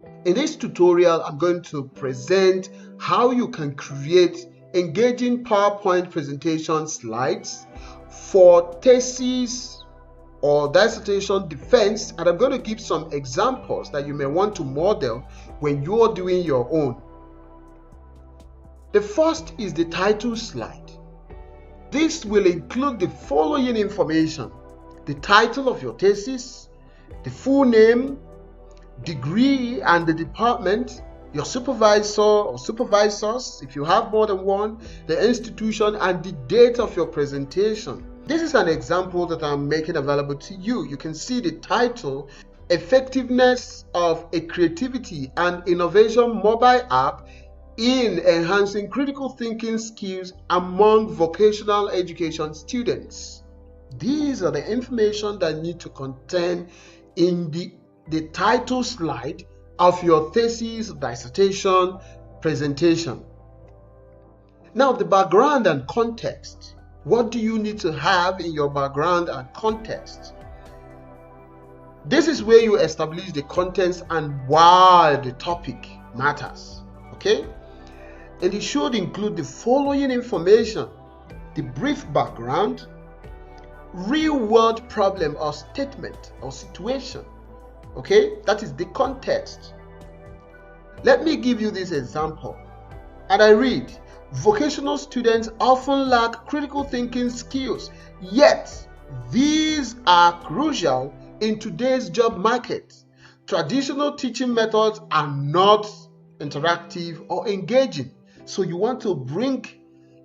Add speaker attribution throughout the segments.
Speaker 1: In this tutorial, I'm going to present how you can create engaging PowerPoint presentation slides for thesis or dissertation defense, and I'm going to give some examples that you may want to model when you're doing your own. The first is the title slide. This will include the following information: the title of your thesis, the full name, degree and the department, your supervisor or supervisors if you have more than one, the institution, and the date of your presentation. This is an example that I'm making available to you. You can see the title: Effectiveness of a Creativity and Innovation Mobile App in Enhancing Critical Thinking Skills Among Vocational Education Students. These are the information that need to contain in the title slide of your thesis dissertation presentation. Now, the background and context. What do you need to have in your background and context? This is where you establish the contents and why the topic matters. Okay? And it should include the following information: the brief background, real-world problem or statement or situation. Okay, that is the context. Let me give you this example. And I read, vocational students often lack critical thinking skills, yet these are crucial in today's job market. Traditional teaching methods are not interactive or engaging. So you want to bring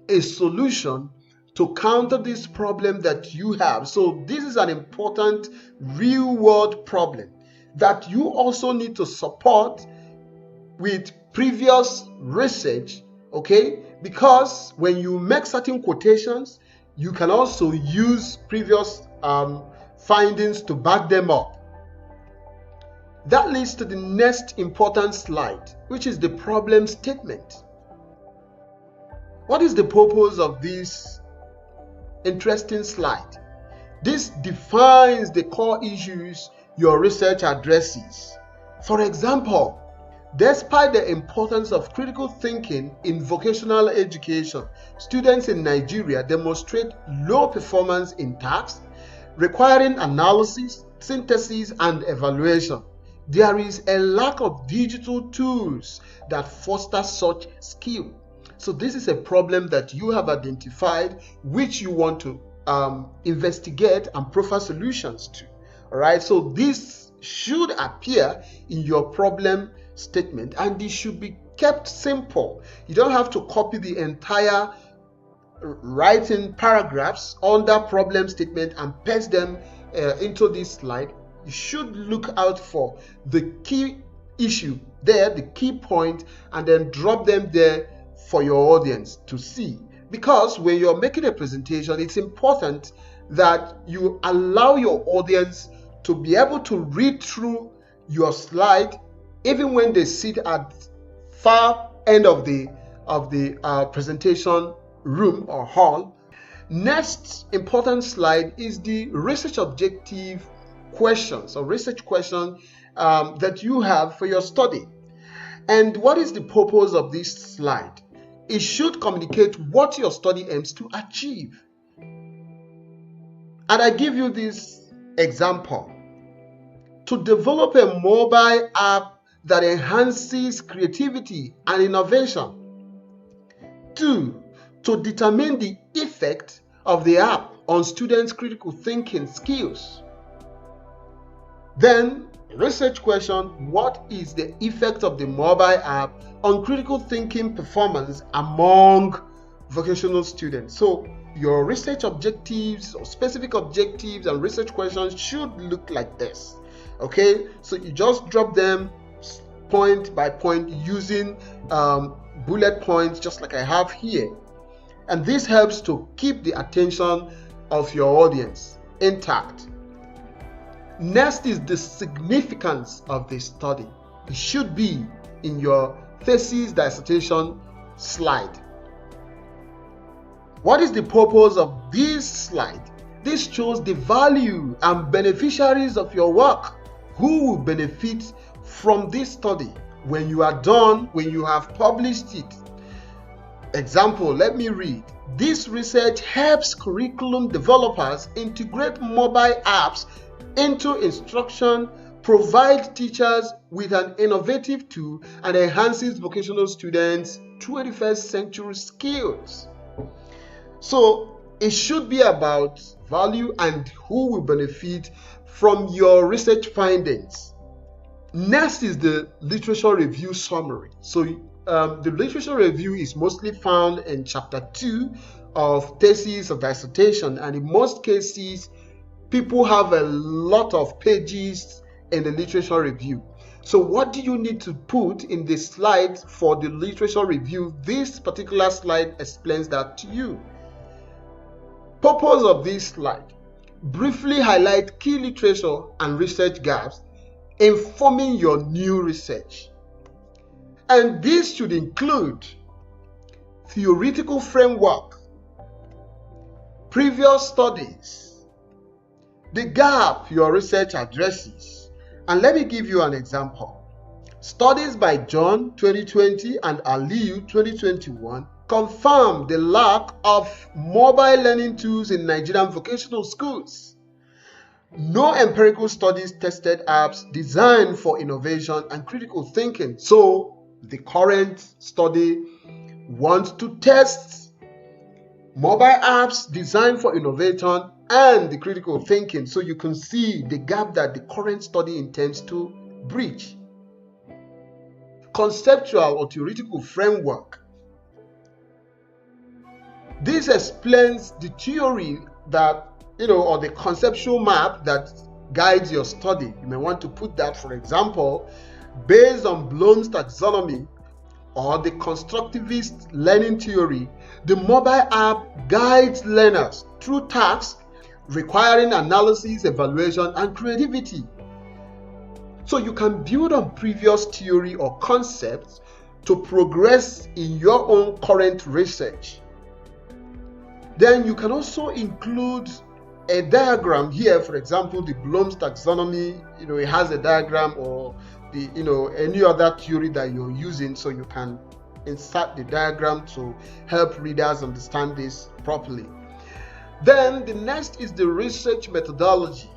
Speaker 1: a solution to counter this problem that you have. So this is an important real-world problem that you also need to support with previous research, okay? Because when you make certain quotations, you can also use previous findings to back them up. That leads to the next important slide, which is the problem statement. What is the purpose of this interesting slide? This defines the core issues your research addresses. For example, despite the importance of critical thinking in vocational education, students in Nigeria demonstrate low performance in tasks requiring analysis, synthesis, and evaluation. There is a lack of digital tools that foster such skill. So this is a problem that you have identified, which you want to investigate and proffer solutions to. All right, so this should appear in your problem statement, and it should be kept simple. You don't have to copy the entire writing paragraphs under problem statement and paste them into this slide. You should look out for the key issue there, the key point, and then drop them there for your audience to see. Because when you're making a presentation, it's important that you allow your audience to be able to read through your slide even when they sit at far end of the presentation room or hall. Next important slide is the research objective questions or research question that you have for your study. And what is the purpose of this slide? It should communicate what your study aims to achieve. And I give you this example. To develop a mobile app that enhances creativity and innovation. 2. To determine the effect of the app on students' critical thinking skills. Then, research question: what is the effect of the mobile app on critical thinking performance among vocational students? So your research objectives or specific objectives and research questions should look like this. Okay, so you just drop them point by point using bullet points, just like I have here. And this helps to keep the attention of your audience intact. Next is the significance of the study. It should be in your thesis dissertation slide. What is the purpose of this slide? This shows the value and beneficiaries of your work, who will benefit from this study, when you are done, when you have published it. Example, let me read. This research helps curriculum developers integrate mobile apps into instruction, provide teachers with an innovative tool, and enhances vocational students' 21st century skills. So it should be about value and who will benefit from your research findings. Next is the literature review summary. So the literature review is mostly found in chapter 2 of Thesis or Dissertation, and in most cases people have a lot of pages in the literature review. So what do you need to put in the slide for the literature review? This particular slide explains that to you. Purpose of this slide: briefly highlight key literature and research gaps, informing your new research. And this should include theoretical framework, previous studies, the gap your research addresses. And let me give you an example. Studies by John 2020 and Aliyu 2021 confirm the lack of mobile learning tools in Nigerian vocational schools. No empirical studies tested apps designed for innovation and critical thinking. So the current study wants to test mobile apps designed for innovation and the critical thinking. So you can see the gap that the current study intends to bridge. Conceptual or theoretical framework. This explains the theory that, or the conceptual map that guides your study. You may want to put that, for example, based on Bloom's taxonomy or the constructivist learning theory, the mobile app guides learners through tasks requiring analysis, evaluation, and creativity. So you can build on previous theory or concepts to progress in your own current research. Then you can also include a diagram here. For example, the Bloom's taxonomy, it has a diagram, or the any other theory that you're using, so you can insert the diagram to help readers understand this properly. Then the next is the research methodology,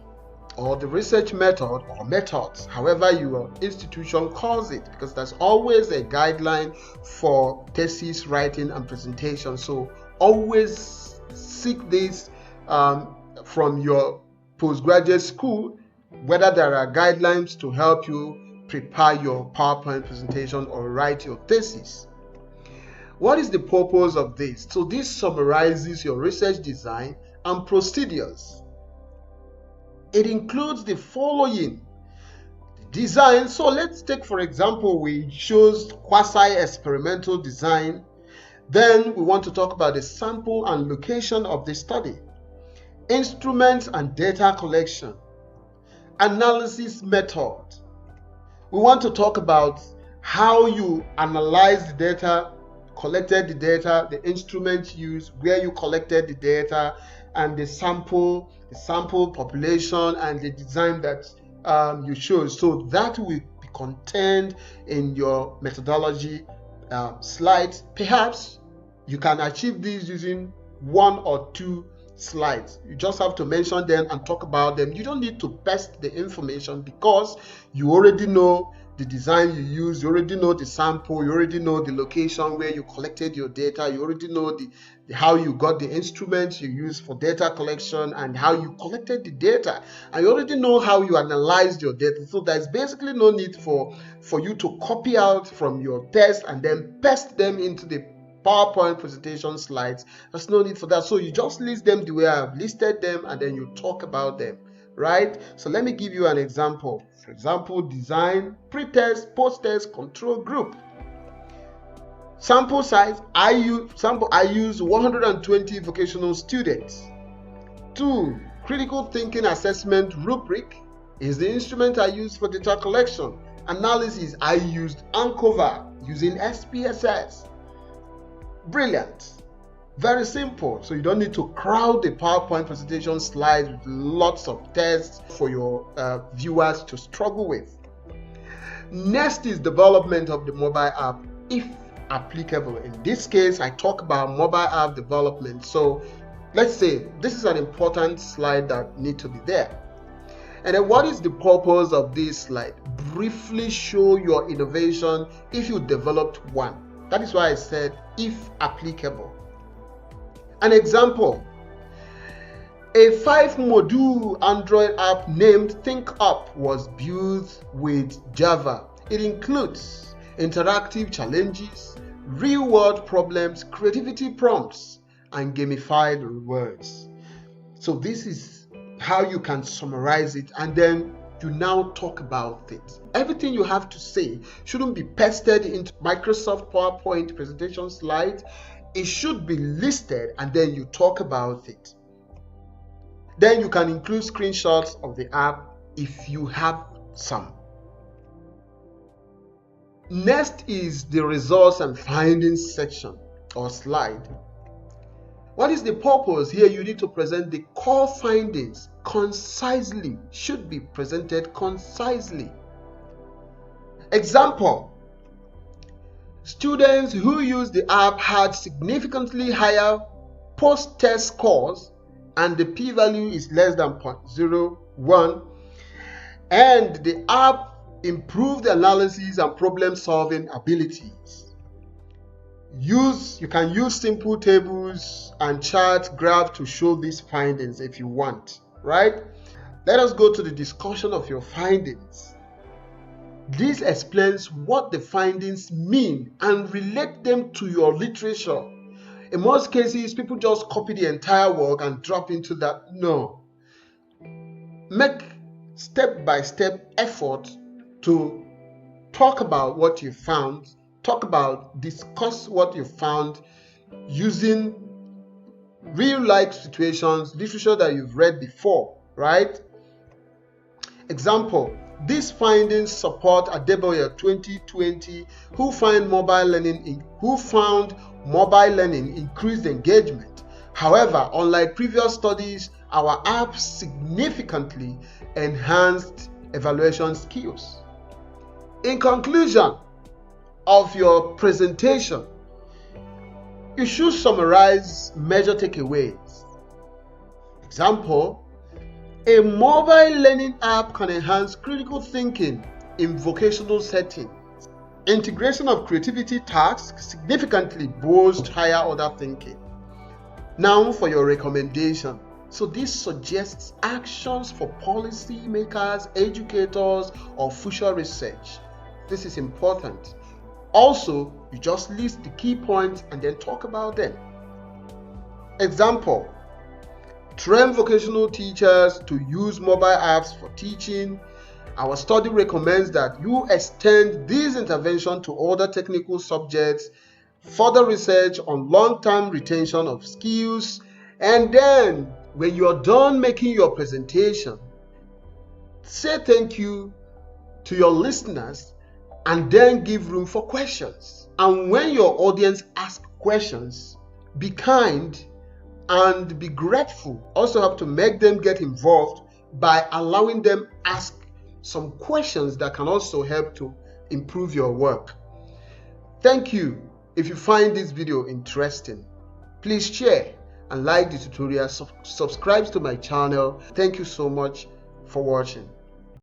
Speaker 1: or the research method, or methods, however your institution calls it, because there's always a guideline for thesis writing and presentation. So always seek this from your postgraduate school, whether there are guidelines to help you prepare your PowerPoint presentation or write your thesis. What is the purpose of this? So this summarizes your research design and procedures. It includes the following: design. So let's take, for example, we chose quasi-experimental design. Then we want to talk about the sample and location of the study, instruments and data collection, analysis method. We want to talk about how you analyze the data, collected the data, the instruments used, where you collected the data, and the sample population, and the design that you chose. So that will be contained in your methodology slides. Perhaps you can achieve this using 1 or 2 slides. You just have to mention them and talk about them. You don't need to paste the information, because you already know the design you use, you already know the sample, you already know the location where you collected your data, you already know the how you got the instruments you use for data collection and how you collected the data, and you already know how you analyzed your data. So there's basically no need for you to copy out from your test and then paste them into the PowerPoint presentation slides. There's no need for that. So you just list them the way I've listed them, and then you talk about them, right? So let me give you an example. For example, design, pre-test, post-test, control group. Sample size, I use 120 vocational students. 2, critical thinking assessment rubric is the instrument I use for data collection. Analysis, I used Ancover using SPSS. Brilliant. Very simple. So you don't need to crowd the PowerPoint presentation slides with lots of tests for your viewers to struggle with. Next is development of the mobile app, if applicable. In this case, I talk about mobile app development. So let's say this is an important slide that needs to be there. And then what is the purpose of this slide? Briefly show your innovation if you developed one. That is why I said if applicable. An example, a 5-module Android app named ThinkUp was built with Java. It includes interactive challenges, real-world problems, creativity prompts, and gamified rewards. So this is how you can summarize it, and then you now talk about it. Everything you have to say shouldn't be pasted into Microsoft PowerPoint presentation slides. It should be listed and then you talk about it. Then you can include screenshots of the app if you have some. Next is the results and findings section or slide. What is the purpose? Here you need to present the core findings concisely, should be presented concisely. Example, students who use the app had significantly higher post-test scores and the p-value is less than 0.01, and the app improved analysis and problem-solving abilities. You can use simple tables and chart graph to show these findings if you want, right? Let us go to the discussion of your findings. This explains what the findings mean and relate them to your literature. In most cases, people just copy the entire work and drop into that. No. Make step-by-step effort to talk about what you found, discuss what you found using real-life situations, literature that you've read before, right? Example, these findings support Adeboye 2020 who found mobile learning increased engagement. However, unlike previous studies, our app significantly enhanced evaluation skills. In conclusion of your presentation, you should summarize major takeaways. Example, a mobile learning app can enhance critical thinking in vocational settings. Integration of creativity tasks significantly boosts higher order thinking. Now for your recommendation. So this suggests actions for policymakers, educators, or future research. This is important. Also, you just list the key points and then talk about them. Example, train vocational teachers to use mobile apps for teaching. Our study recommends that you extend this intervention to other technical subjects, further research on long-term retention of skills, and then when you're done making your presentation, say thank you to your listeners and then give room for questions. And when your audience asks questions, be kind and be grateful. Also have to make them get involved by allowing them ask some questions that can also help to improve your work. Thank you. If you find this video interesting, please share and like the tutorial, subscribe to my channel. Thank you so much for watching.